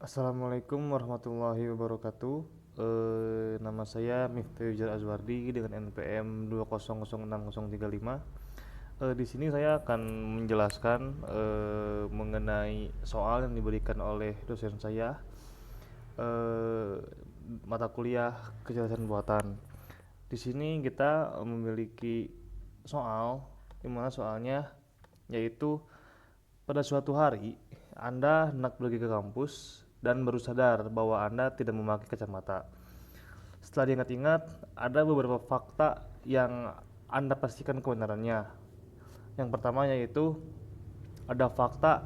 Assalamualaikum warahmatullahi wabarakatuh. Nama saya Miftah Yujar Azwardi dengan NPM 2006035. Di sini saya akan menjelaskan mengenai soal yang diberikan oleh dosen saya, eh, mata kuliah kecerdasan buatan. Di sini kita memiliki soal, di mana soalnya yaitu pada suatu hari Anda hendak pergi ke kampus dan baru sadar bahwa Anda tidak memakai kacamata. Setelah diingat-ingat, ada beberapa fakta yang Anda pastikan kebenarannya. Yang pertama yaitu ada fakta,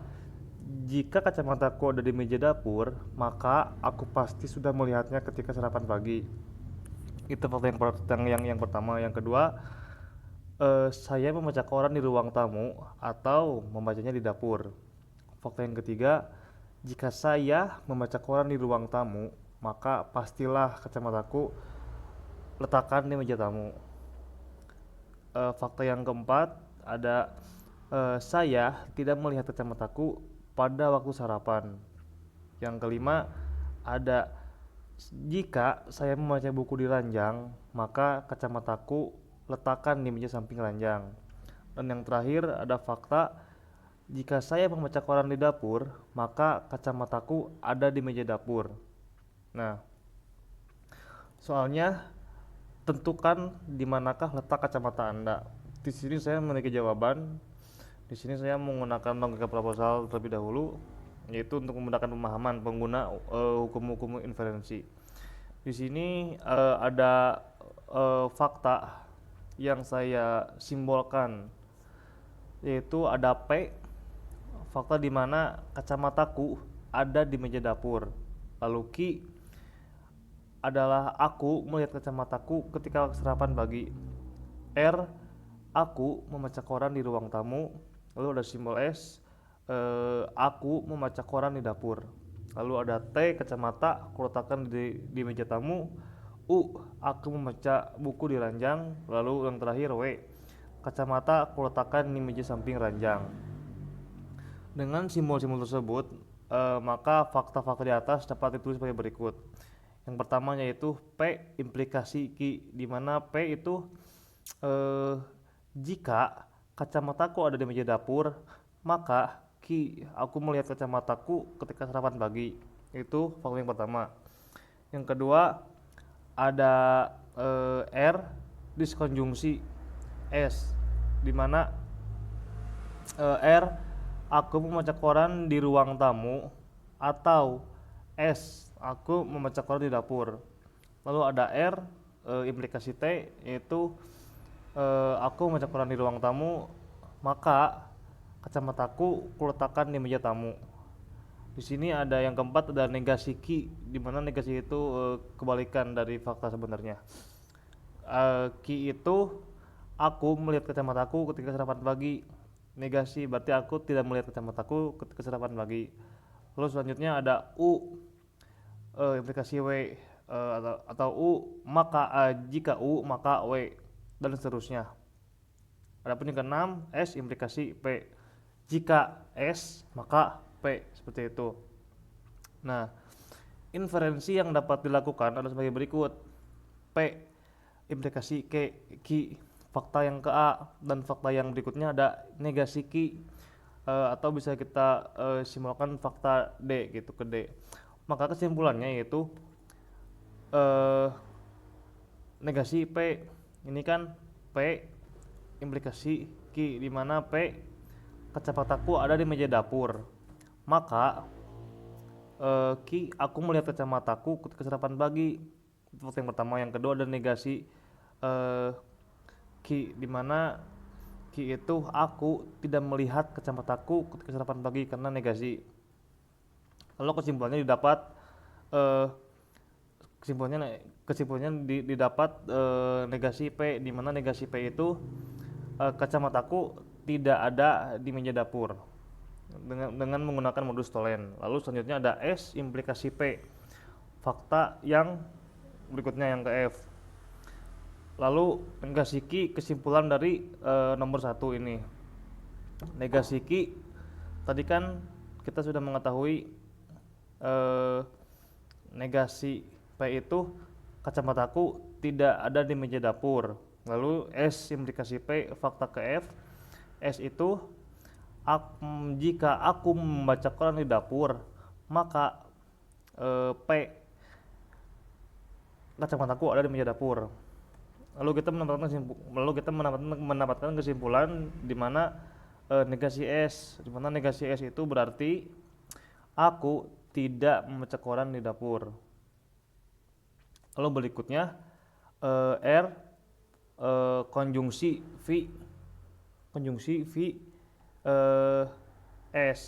jika kacamataku ada di meja dapur, maka aku pasti sudah melihatnya ketika sarapan pagi. Itu fakta yang pertama. Yang kedua, saya membaca koran di ruang tamu atau membacanya di dapur. Fakta yang ketiga, jika saya membaca koran di ruang tamu, maka pastilah kacamataku letakkan di meja tamu. Fakta yang keempat, ada saya tidak melihat kacamataku pada waktu sarapan. Yang kelima, ada jika saya membaca buku di ranjang, maka kacamataku letakkan di meja samping ranjang. Dan yang terakhir, ada fakta, jika saya membaca koran di dapur, maka kacamataku ada di meja dapur. Nah, soalnya tentukan di manakah letak kacamata Anda. Di sini saya memiliki jawaban. Di sini saya menggunakan logika proposal terlebih dahulu, yaitu untuk memudahkan pemahaman pengguna hukum-hukum inferensi. Di sini ada fakta yang saya simbolkan, yaitu ada P, fakta di mana kacamataku ada di meja dapur. Lalu Q adalah aku melihat kacamataku ketika sarapan pagi. R, aku membaca koran di ruang tamu. Lalu ada simbol S, aku membaca koran di dapur. Lalu ada T, kacamata aku letakkan di meja tamu. U, aku membaca buku di ranjang. Lalu yang terakhir W, kacamata aku letakkan di meja samping ranjang. Dengan simbol-simbol tersebut, maka fakta-fakta di atas dapat ditulis sebagai berikut. Yang pertama yaitu P, implikasi Q, di mana P itu jika kacamataku ada di meja dapur, maka Q, aku melihat kacamataku ketika sarapan pagi. Itu fakta yang pertama. Yang kedua, ada R, diskonjungsi S, di mana R, aku membaca koran di ruang tamu, atau S, aku membaca koran di dapur. Lalu ada R, implikasi T, yaitu aku membaca koran di ruang tamu, maka kacamataku kuletakkan di meja tamu. Di sini ada yang keempat, ada negasi Q, di mana negasi itu kebalikan dari fakta sebenarnya. Q itu aku melihat kacamataku ketika sarapan pagi. Negasi berarti aku tidak melihat kacamataku ketika sarapan pagi. Lalu selanjutnya ada U, implikasi W, atau U maka jika U maka W, dan seterusnya. Adapun yang keenam, S, implikasi P, jika S maka P, seperti itu. Nah, inferensi yang dapat dilakukan adalah sebagai berikut. P, implikasi Q, fakta yang ke A, dan fakta yang berikutnya ada negasi Q, atau bisa kita simulkan fakta D gitu ke D. Maka kesimpulannya yaitu negasi P, ini kan P implikasi Q, di mana P, kacamataku ada di meja dapur, maka Q, aku melihat kacamataku ketika sarapan pagi. Itu fakta yang pertama. Yang kedua ada negasi Q, di mana Q itu aku tidak melihat kacamataku ketika sarapan pagi karena negasi. Lalu kesimpulannya didapat didapat negasi P, di mana negasi P itu kacamataku tidak ada di meja dapur dengan menggunakan modus Tholen. Lalu selanjutnya ada S, implikasi P, fakta yang berikutnya yang ke F. Lalu negasi Q, kesimpulan dari nomor 1 ini. Negasi Q tadi kan kita sudah mengetahui eh, negasi P itu kacamataku tidak ada di meja dapur. Lalu S implikasi P fakta ke F. S itu jika aku membaca koran di dapur, maka P kacamataku ada di meja dapur. Lalu kita mendapatkan kesimpulan di mana negasi S, di mana negasi S itu berarti aku tidak membaca koran di dapur. Lalu berikutnya R konjungsi V S.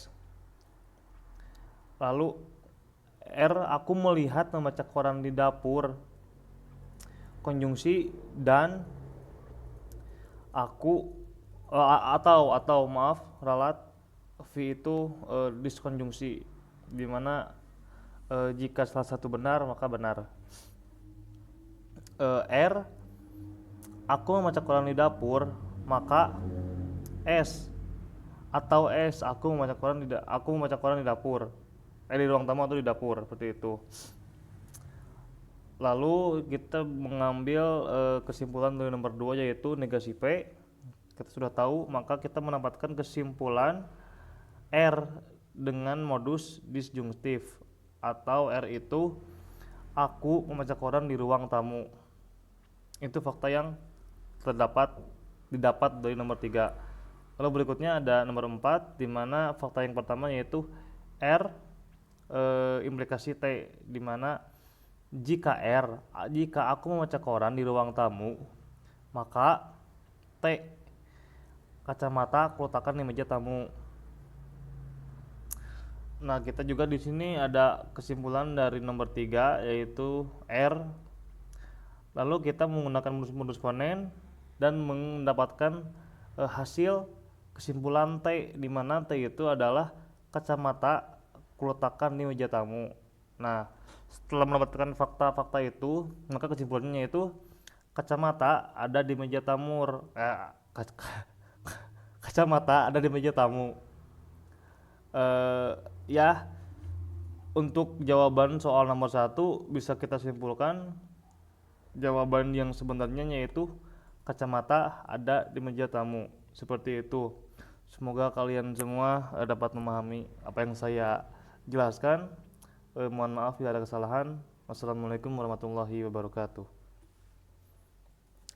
Lalu R aku melihat membaca koran di dapur, konjungsi dan aku atau maaf ralat V itu diskonjungsi, dimana jika salah satu benar maka benar. R aku membaca koran di dapur, maka S aku membaca koran di dapur, di ruang tamu atau di dapur, seperti itu. Lalu kita mengambil kesimpulan dari nomor 2 yaitu negasi P. Kita sudah tahu, maka kita mendapatkan kesimpulan R dengan modus disjungtif, atau R itu aku membaca koran di ruang tamu. Itu fakta yang didapat dari nomor 3. Lalu berikutnya ada nomor 4, di mana fakta yang pertama yaitu R implikasi T, di mana jika aku membaca koran di ruang tamu, maka T kacamata aku letakkan di meja tamu. Nah, kita juga di sini ada kesimpulan dari nomor 3 yaitu R. Lalu kita menggunakan modus ponen dan mendapatkan hasil kesimpulan T, di mana T itu adalah kacamata kuletakkan di meja tamu. Nah, setelah mendapatkan fakta-fakta itu, maka kesimpulannya itu kacamata ada di meja tamu. Kacamata ada di meja tamu. Ya, untuk jawaban soal nomor 1 bisa kita simpulkan jawaban yang sebenarnya yaitu kacamata ada di meja tamu, seperti itu. Semoga kalian semua dapat memahami apa yang saya jelaskan. Mohon maaf bila ada kesalahan. Wassalamualaikum warahmatullahi wabarakatuh.